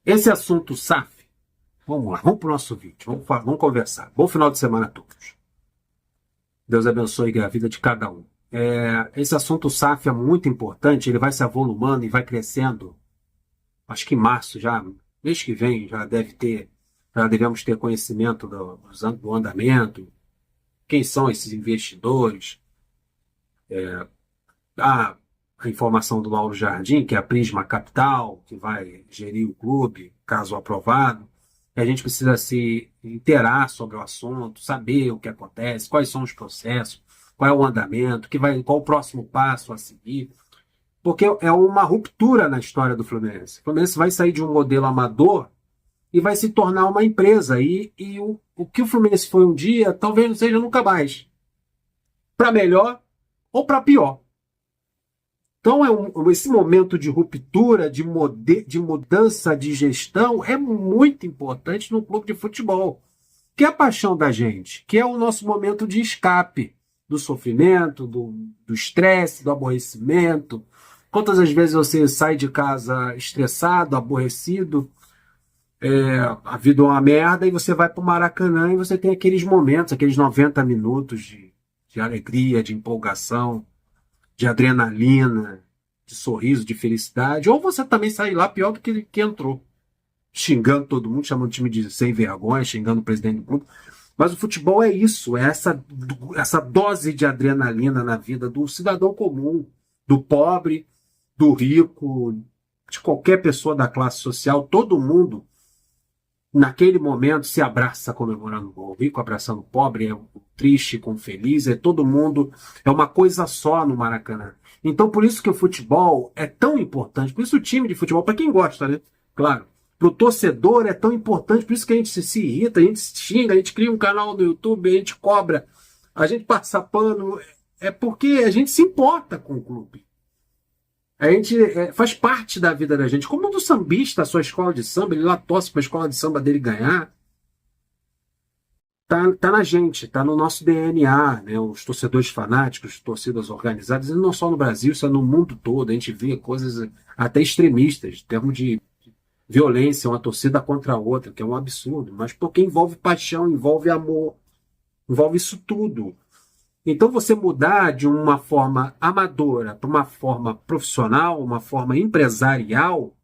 Esse assunto SAF, vamos lá, vamos para o nosso vídeo, vamos conversar. Bom final de semana a todos. Deus abençoe a vida de cada um. Esse assunto SAF é muito importante, ele vai se avolumando e vai crescendo. Acho que em março já, mês que vem, já devemos ter conhecimento do andamento, quem são esses investidores, a informação do Mauro Jardim, que é a Prisma Capital, que vai gerir o clube, caso aprovado. A gente precisa se inteirar sobre o assunto, saber o que acontece, quais são os processos, qual é o andamento, qual o próximo passo a seguir. Porque é uma ruptura na história do Fluminense. O Fluminense vai sair de um modelo amador e vai se tornar uma empresa. E o que o Fluminense foi um dia, talvez não seja nunca mais. Para melhor ou para pior. Então, esse momento de ruptura, de mudança de gestão, é muito importante no clube de futebol. Que é a paixão da gente, que é o nosso momento de escape do sofrimento, do estresse, do aborrecimento. Quantas as vezes você sai de casa estressado, aborrecido, a vida é uma merda, e você vai para o Maracanã e você tem aqueles momentos, aqueles 90 minutos de alegria, de empolgação, de adrenalina, de sorriso, de felicidade. Ou você também sai lá pior do que entrou, xingando todo mundo, chamando o time de sem vergonha, xingando o presidente do clube. Mas o futebol é isso, é essa dose de adrenalina na vida do cidadão comum, do pobre, do rico, de qualquer pessoa da classe social. Todo mundo, naquele momento, se abraça comemorando o gol. O rico abraçando o pobre, o triste com o feliz, todo mundo, é uma coisa só no Maracanã. Então, por isso que o futebol é tão importante, por isso o time de futebol, para quem gosta, né? Claro. Para o torcedor é tão importante, por isso que a gente se irrita, a gente se xinga, a gente cria um canal no YouTube, a gente cobra, a gente passa pano, é porque a gente se importa com o clube. A gente faz parte da vida da gente. Como o do sambista, a sua escola de samba, ele lá torce para a escola de samba dele ganhar. Tá na gente, tá no nosso DNA, né? Os torcedores fanáticos, torcidas organizadas, e não só no Brasil, isso é no mundo todo. A gente vê coisas até extremistas, em termos de violência, uma torcida contra a outra, que é um absurdo. Mas porque envolve paixão, envolve amor, envolve isso tudo. Então, você mudar de uma forma amadora para uma forma profissional, uma forma empresarial,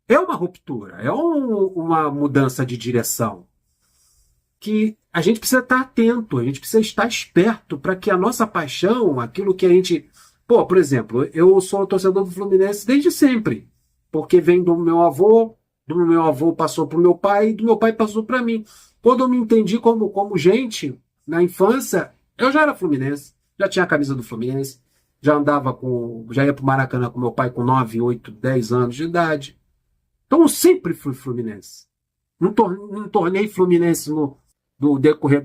é uma ruptura, é uma mudança de direção. Que a gente precisa estar atento, a gente precisa estar esperto para que a nossa paixão, aquilo que a gente... por exemplo, eu sou torcedor do Fluminense desde sempre, porque vem do meu avô passou para o meu pai, e do meu pai passou para mim. Quando eu me entendi como gente, na infância, eu já era fluminense, já tinha a camisa do Fluminense, já ia para o Maracanã com meu pai com 9, 8, 10 anos de idade. Então eu sempre fui fluminense. Não tornei fluminense no decorrer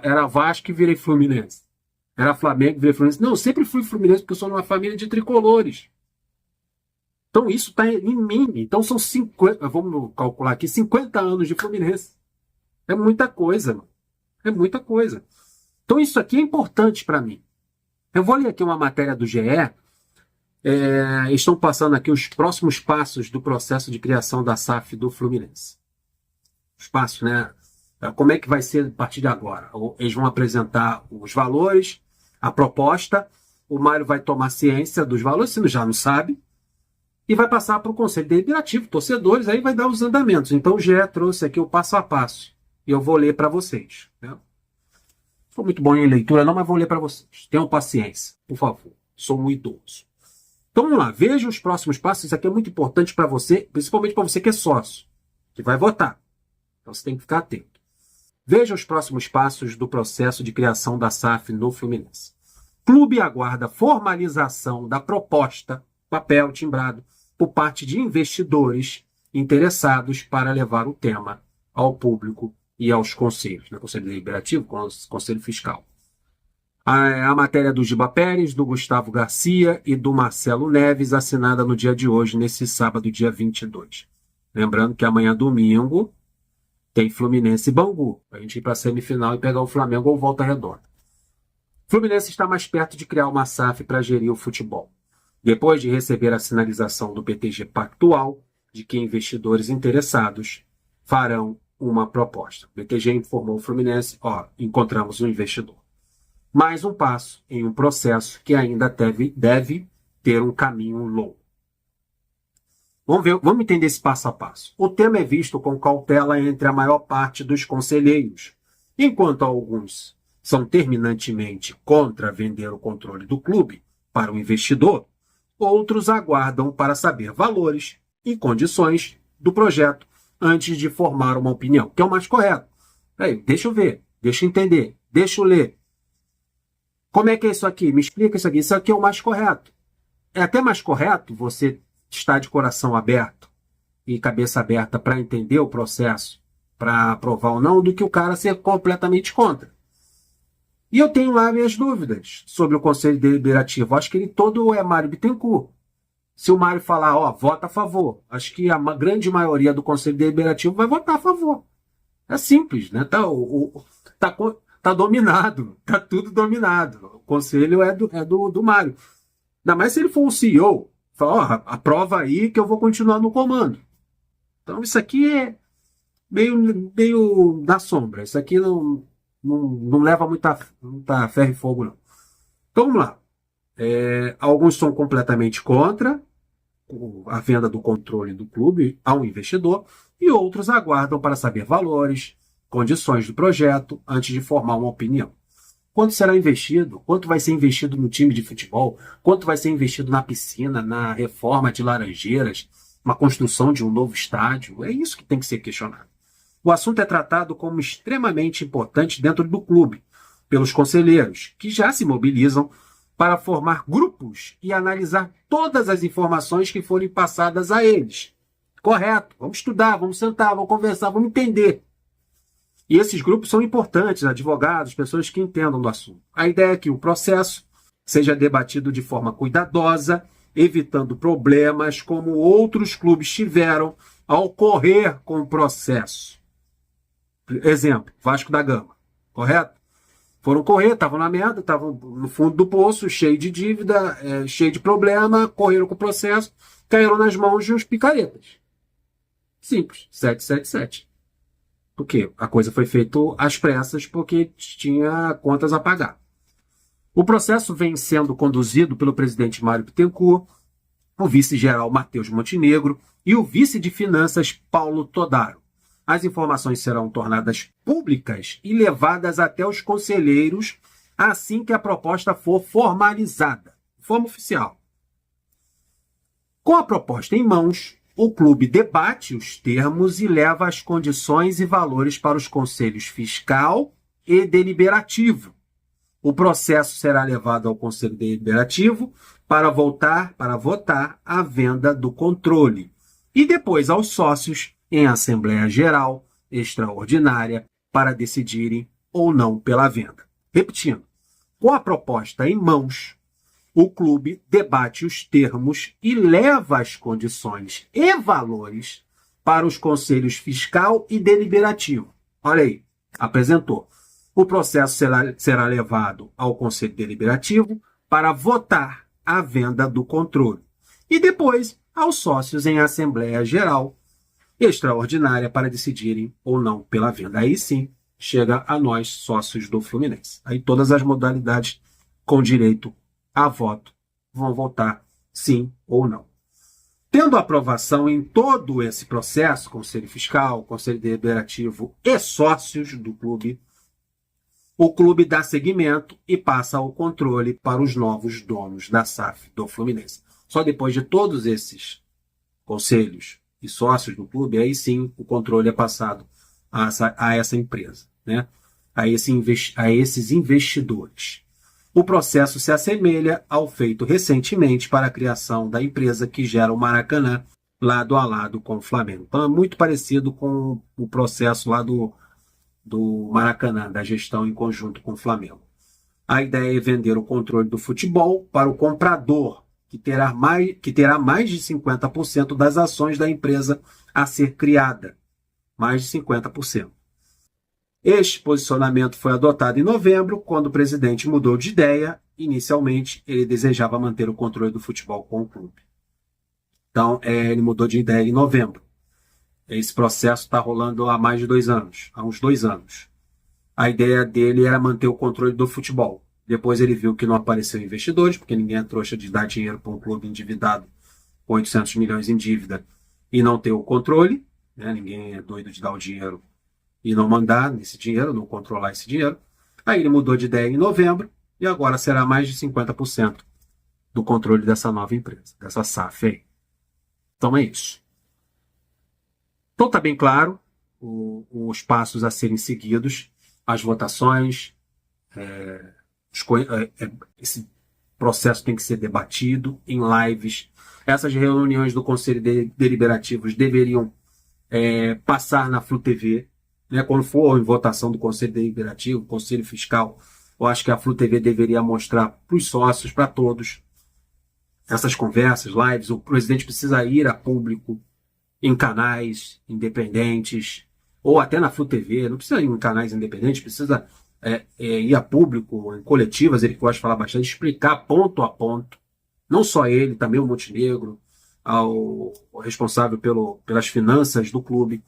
era Vasco e virei Fluminense. Era Flamengo e virei Fluminense. Não, eu sempre fui fluminense porque eu sou numa família de tricolores. Então isso está em mim. Então são 50, vamos calcular aqui, 50 anos de Fluminense. É muita coisa, mano. É muita coisa. Então isso aqui é importante para mim. Eu vou ler aqui uma matéria do GE. Estão passando aqui os próximos passos do processo de criação da SAF do Fluminense. Os passos, né? Como é que vai ser a partir de agora? Eles vão apresentar os valores, a proposta, o Mário vai tomar ciência dos valores, se já não sabe, e vai passar para o Conselho Deliberativo, torcedores, aí vai dar os andamentos. Então o GE trouxe aqui o passo a passo, e eu vou ler para vocês. Né? Não sou muito bom em leitura não, mas vou ler para vocês. Tenham paciência, por favor. Sou um idoso. Então vamos lá, veja os próximos passos. Isso aqui é muito importante para você, principalmente para você que é sócio, que vai votar. Então você tem que ficar atento. Veja os próximos passos do processo de criação da SAF no Fluminense. Clube aguarda formalização da proposta, papel timbrado, por parte de investidores interessados para levar o tema ao público e aos conselhos, né? Conselho Deliberativo, Conselho Fiscal. A matéria do Giba Pérez, do Gustavo Garcia e do Marcelo Neves, assinada no dia de hoje, nesse sábado, dia 22. Lembrando que amanhã, domingo, tem Fluminense e Bangu, para a gente ir para a semifinal e pegar o Flamengo ou Volta Redonda. Fluminense está mais perto de criar uma SAF para gerir o futebol. Depois de receber a sinalização do PTG Pactual, de que investidores interessados farão uma proposta. O BTG informou o Fluminense, encontramos um investidor. Mais um passo em um processo que ainda deve ter um caminho longo. Vamos entender esse passo a passo. O tema é visto com cautela entre a maior parte dos conselheiros, enquanto alguns são terminantemente contra vender o controle do clube para o investidor, outros aguardam para saber valores e condições do projeto antes de formar uma opinião, que é o mais correto. Aí, deixa eu ver, deixa eu entender, deixa eu ler. Como é que é isso aqui? Me explica isso aqui. Isso aqui é o mais correto. É até mais correto você estar de coração aberto e cabeça aberta para entender o processo, para aprovar ou não, do que o cara ser completamente contra. E eu tenho lá minhas dúvidas sobre o Conselho Deliberativo. Acho que ele todo é Mário Bittencourt. Se o Mário falar, vota a favor, acho que a grande maioria do Conselho Deliberativo vai votar a favor. É simples, né? Tá dominado, tá tudo dominado. O conselho é do Mário. Ainda mais se ele for um CEO, fala, aprova aí que eu vou continuar no comando. Então isso aqui é meio na sombra. Isso aqui não leva muita ferro e fogo, não. Então vamos lá. Alguns são completamente contra a venda do controle do clube a um investidor e outros aguardam para saber valores, condições do projeto antes de formar uma opinião. Quanto será investido? Quanto vai ser investido no time de futebol? Quanto vai ser investido na piscina, na reforma de Laranjeiras, na construção de um novo estádio? É isso que tem que ser questionado. O assunto é tratado como extremamente importante dentro do clube, pelos conselheiros, que já se mobilizam para formar grupos e analisar todas as informações que forem passadas a eles. Correto, vamos estudar, vamos sentar, vamos conversar, vamos entender. E esses grupos são importantes, advogados, pessoas que entendam do assunto. A ideia é que o processo seja debatido de forma cuidadosa, evitando problemas como outros clubes tiveram ao correr com o processo. Exemplo, Vasco da Gama, correto? Foram correr, estavam na merda, estavam no fundo do poço, cheio de dívida, cheio de problema, correram com o processo, caíram nas mãos de uns picaretas. Simples, 777. Porque a coisa foi feita às pressas porque tinha contas a pagar. O processo vem sendo conduzido pelo presidente Mário Bittencourt, o vice-geral Matheus Montenegro e o vice de finanças Paulo Todaro. As informações serão tornadas públicas e levadas até os conselheiros assim que a proposta for formalizada, de forma oficial. Com a proposta em mãos, o clube debate os termos e leva as condições e valores para os conselhos fiscal e deliberativo. O processo será levado ao Conselho Deliberativo para votar a venda do controle e depois aos sócios em Assembleia Geral Extraordinária para decidirem ou não pela venda. Repetindo, com a proposta em mãos, o clube debate os termos e leva as condições e valores para os conselhos fiscal e deliberativo. Olha aí, apresentou. O processo será levado ao Conselho Deliberativo para votar a venda do controle e depois aos sócios em Assembleia Geral Extraordinária para decidirem ou não pela venda. Aí sim, chega a nós, sócios do Fluminense. Aí todas as modalidades com direito a voto vão votar sim ou não. Tendo aprovação em todo esse processo, Conselho Fiscal, Conselho Deliberativo e sócios do clube, o clube dá seguimento e passa o controle para os novos donos da SAF do Fluminense. Só depois de todos esses conselhos e sócios do clube, aí sim o controle é passado a essa empresa, né? a esses investidores. O processo se assemelha ao feito recentemente para a criação da empresa que gera o Maracanã lado a lado com o Flamengo. Então é muito parecido com o processo lá do Maracanã, da gestão em conjunto com o Flamengo. A ideia é vender o controle do futebol para o comprador, que terá mais de 50% das ações da empresa a ser criada. Mais de 50%. Este posicionamento foi adotado em novembro, quando o presidente mudou de ideia. Inicialmente, ele desejava manter o controle do futebol com o clube. Então, ele mudou de ideia em novembro. Esse processo está rolando há mais de 2 anos, há uns 2 anos. A ideia dele era manter o controle do futebol. Depois ele viu que não apareceu investidores, porque ninguém é trouxa de dar dinheiro para um clube endividado com 800 milhões em dívida e não ter o controle. Né? Ninguém é doido de dar o dinheiro e não mandar nesse dinheiro, não controlar esse dinheiro. Aí ele mudou de ideia em novembro e agora será mais de 50% do controle dessa nova empresa, dessa SAF aí. Então é isso. Então está bem claro os passos a serem seguidos, as votações, esse processo tem que ser debatido em lives. Essas reuniões do Conselho Deliberativos deveriam passar na Flu TV, né? Quando for em votação do Conselho Deliberativo, Conselho Fiscal, eu acho que a Flu TV deveria mostrar para os sócios, para todos, essas conversas, lives. O presidente precisa ir a público em canais independentes, ou até na Flu TV, não precisa ir em canais independentes, precisa ir a público, em coletivas, ele gosta de falar bastante, explicar ponto a ponto, não só ele, também o Montenegro, o responsável pelas finanças do clube,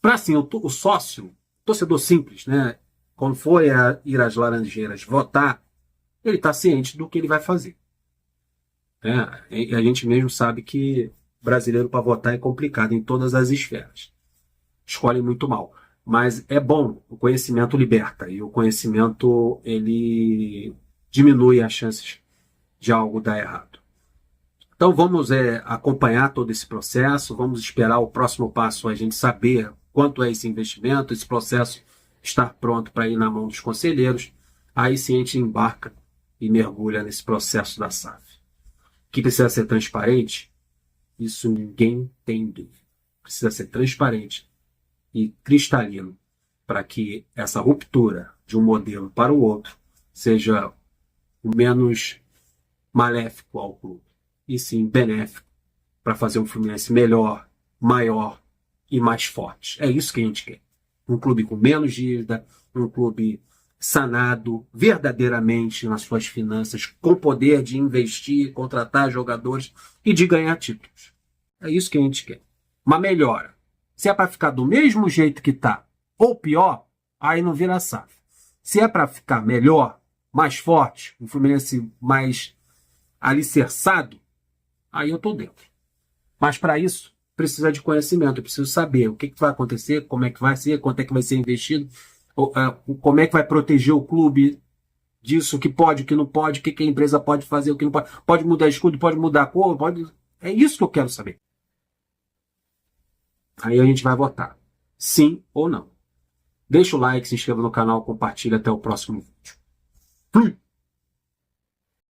para assim, o sócio, torcedor simples, né, quando for ir às Laranjeiras votar, ele está ciente do que ele vai fazer. Né? E a gente mesmo sabe que brasileiro para votar é complicado em todas as esferas. Escolhe muito mal. Mas é bom, o conhecimento liberta, e o conhecimento ele diminui as chances de algo dar errado. Então vamos acompanhar todo esse processo, vamos esperar o próximo passo, a gente saber quanto é esse investimento, esse processo estar pronto para ir na mão dos conselheiros, aí sim a gente embarca e mergulha nesse processo da SAF. Que precisa ser transparente, isso ninguém tem dúvida. Precisa ser transparente e cristalino para que essa ruptura de um modelo para o outro seja o menos maléfico ao clube, e sim benéfico para fazer um Fluminense melhor, maior e mais forte. É isso que a gente quer. Um clube com menos dívida, um clube sanado verdadeiramente nas suas finanças, com poder de investir, contratar jogadores e de ganhar títulos. É isso que a gente quer. Uma melhora. Se é para ficar do mesmo jeito que está, ou pior, aí não vira SAF. Se é para ficar melhor, mais forte, um Fluminense mais alicerçado, aí eu estou dentro. Mas para isso, precisa de conhecimento. Eu preciso saber o que vai acontecer, como é que vai ser, quanto é que vai ser investido, como é que vai proteger o clube disso, o que pode, o que não pode, o que a empresa pode fazer, o que não pode. Pode mudar escudo, pode mudar a cor, pode... É isso que eu quero saber. Aí a gente vai votar. Sim ou não. Deixa o like, se inscreva no canal, compartilha. Até o próximo vídeo.